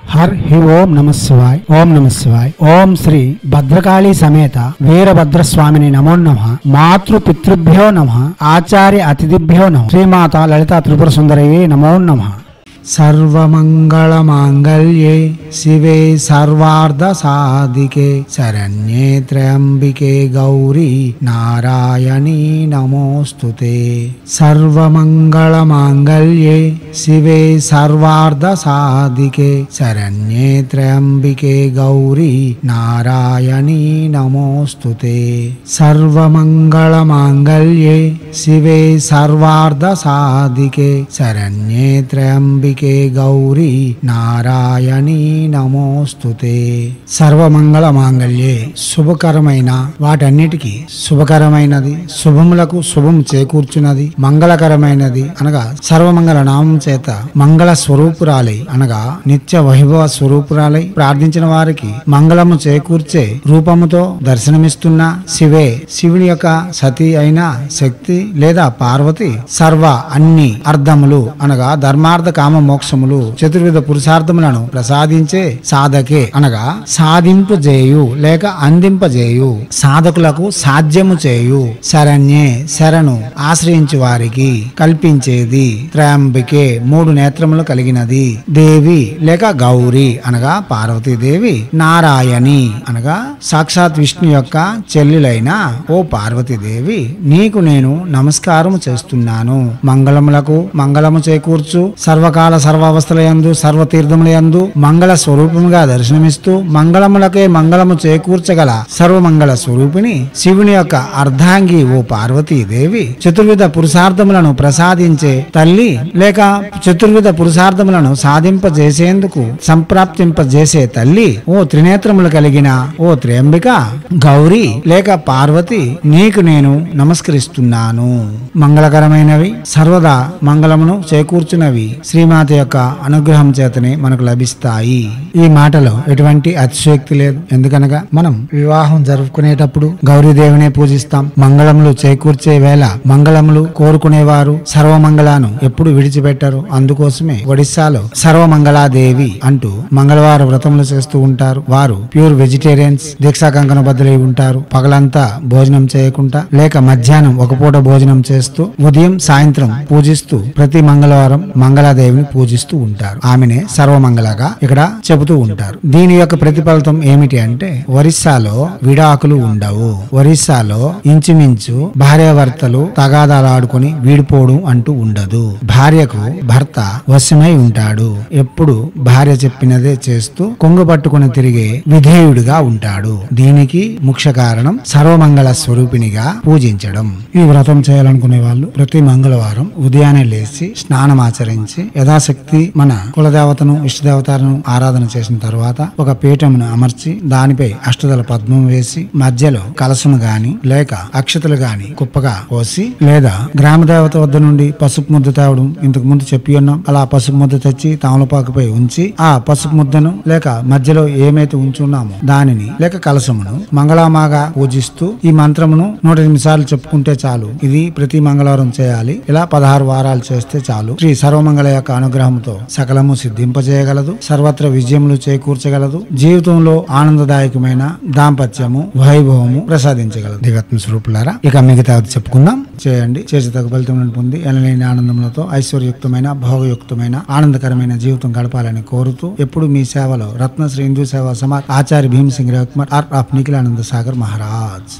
हर ही ओम नमः शिवाय ओम नमः शिवाय ओम श्री भद्रकाली समेत वीरभद्र स्वामिनि नमो नमः मातृ पितृभ्यो नमः आचार्य अतिथिभ्यो नमः श्रीमाता ललिता त्रिपुर सुंदरये नमो नमः सर्वमंगल मांगल्ये शिवे सर्वार्थ साधिके शरण्ये त्र्यंबिके गौरी नारायणी नमोस्तुते सर्वमंगल मांगल्ये शिवे सर्वार्थ साधिके शरण्ये त्र्यंबिके गौरी नारायणी नमोस्तुते सर्वमंगल मांगल्ये शिवे सर्वार्थ साधिके शरण्ये त्र्यंबिके गौरी नारायणी నమోస్తుతే సర్వమంగళ మాంగళ్యే శుభకరమైన వాటన్నిటికీ శుభకరమైనది శుభములకు శుభం చేకూర్చున్నది మంగళకరమైనది అనగా సర్వమంగళ నామం చేత మంగళ స్వరూపురాలై అనగా నిత్య వైభవ స్వరూపురాలై ప్రార్థించిన వారికి మంగళము చేకూర్చే రూపముతో దర్శనమిస్తున్న శివే శివుని యొక్క సతి అయిన శక్తి లేదా పార్వతి సర్వ అన్ని అర్థములు అనగా ధర్మార్థ కామ మోక్షములు చతుర్విధ పురుషార్థములను ప్రసాదించే సాధకే అనగా సాధింపజేయు లేక అందింపజేయు సాధకులకు సాధ్యము చేయు శరణ్యే శరణు ఆశ్రయించు వారికి కల్పించేది త్రయంబికే మూడు నేత్రములు కలిగినది దేవి లేక గౌరీ అనగా పార్వతీదేవి నారాయణి అనగా సాక్షాత్ విష్ణు యొక్క చెల్లులైన ఓ పార్వతీదేవి నీకు నేను నమస్కారము చేస్తున్నాను మంగళములకు మంగళము చేకూర్చు సర్వకాల సర్వావస్థలయందు సర్వతీర్థములయందు మంగళ స్వరూపముగా దర్శనమిస్తూ మంగళములకే మంగళము చేకూర్చగల సర్వమంగళ స్వరూపిణి శివుని యొక్క అర్ధాంగి ఓ పార్వతీదేవి చతుర్విధ పురుషార్థములను ప్రసాదించే తల్లి లేక చతుర్విధ పురుషార్థములను సాధింపజేసేందుకు సంప్రాప్తింపజేసే తల్లి ఓ త్రినేత్రములు కలిగిన ఓ త్రయంబిక గౌరీ లేక పార్వతి నీకు నేను నమస్కరిస్తున్నాను మంగళకరమైనవి సర్వదా మంగళమును చేకూర్చున్నవి శ్రీమాత యొక్క అనుగ్రహం చేతనే మనకు లభిస్తాయి ఈ మాటలో ఎటువంటి అతిశయోక్తి లేదు ఎందుకనగా మనం వివాహం జరుపుకునేటప్పుడు గౌరీదేవినే పూజిస్తాం మంగళములు చేకూర్చే వేళ మంగళములు కోరుకునేవారు సర్వమంగళాను ఎప్పుడు విడిచిపెట్టరు అందుకోసమే ఒడిస్సాలో సర్వమంగళాదేవి అంటూ మంగళవార వ్రతములు చేస్తూ ఉంటారు వారు ప్యూర్ వెజిటేరియన్స్ దీక్షా కంకణ బద్దులై ఉంటారు పగలంతా భోజనం చేయకుండా లేక మధ్యాహ్నం ఒక పూట భోజనం చేస్తూ ఉదయం సాయంత్రం పూజిస్తూ ప్రతి మంగళవారం మంగళాదేవిని పూజిస్తూ ఉంటారు ఆమెనే సర్వమంగళగా ఇక్కడ చెబుతూ ఉంటారు దీని యొక్క ప్రతిఫలితం ఏమిటి అంటే ఒరిస్సాలో విడాకులు ఉండవు ఒరిస్సాలో ఇంచుమించు భార్యాభర్తలు తగాదాలు ఆడుకొని వీడిపోవడం అంటూ ఉండదు భార్యకు భర్త వశమై ఉంటాడు ఎప్పుడు భార్య చెప్పినదే చేస్తూ కొంగు పట్టుకుని తిరిగే విధేయుడిగా ఉంటాడు దీనికి ముఖ్య కారణం సర్వమంగళ స్వరూపిణిగా పూజించడం ఈ వ్రతం చేయాలనుకునే వాళ్ళు ప్రతి మంగళవారం ఉదయాన్నే లేచి స్నానం ఆచరించి యథాశక్తి మన కులదేవతను ఇష్టదేవతలను ఆరాధన చేసిన తర్వాత ఒక పీఠమును అమర్చి దానిపై అష్టదళ పద్మం వేసి మధ్యలో కలశము గాని లేక అక్షతలు గాని కుప్పగా పోసి లేదా గ్రామ దేవత వద్ద నుండి పసుపు ముద్ద తేవడం ఇంతకు ముందు చెప్పి ఉన్నాం అలా పసుపు ముద్ద తెచ్చి తామలపాకుపై ఉంచి ఆ పసుపు ముద్దను లేక మధ్యలో ఏమైతే ఉంచున్నామో దానిని లేక కలశమును మంగళమాగా పూజిస్తూ ఈ మంత్రమును 108 సార్లు చెప్పుకుంటే చాలు ఇది ప్రతి మంగళవారం చేయాలి ఇలా 16 వారాలు చేస్తే చాలు శ్రీ సర్వమంగళ యొక్క అనుగ్రహంతో సకలము సిద్ధింపజేయగలదు సర్వత్ర విజయములు చేకూర్చగలదు జీవితంలో ఆనందదాయకమైన దాంపత్యము వైభవము ప్రసాదించగలదు దివ్యాత్మ స్వరూపులారా ఇక మిగతా చెప్పుకుందాం చేయండి చేసి తగ్గ ఫలితం పొంది ఎనలేని ఆనందములతో ఐశ్వర్యయుక్తమైన భోగయుక్తమైన ఆనందకరమైన జీవితం గడపాలని కోరుతూ ఎప్పుడు మీ సేవలో రత్నశ్రీ హిందూ సేవా సమాజ్ ఆచార్య భీమ్ సింగ్ రవికుమార్ ఆర్ట్ ఆఫ్ నిఖిలానంద సాగర్ మహారాజ్